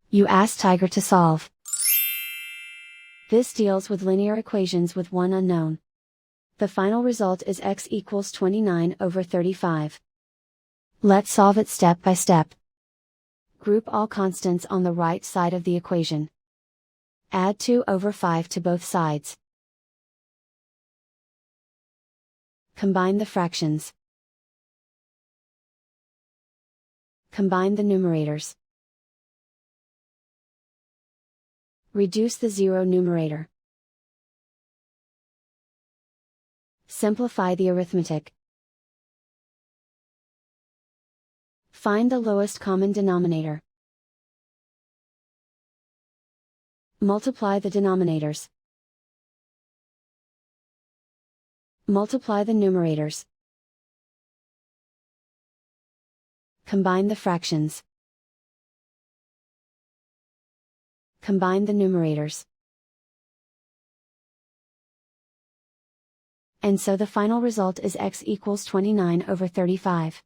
You ask Tiger to solve. This deals with linear equations with one unknown. The final result is x equals 29/35. Let's solve it step by step. Group all constants on the right side of the equation. Add 2/5 to both sides. Combine the fractions. Combine the numerators. Reduce the zero numerator. Simplify the arithmetic. Find the lowest common denominator. Multiply the denominators. Multiply the numerators. Combine the fractions. Combine the numerators. And so the final result is x equals 29/35.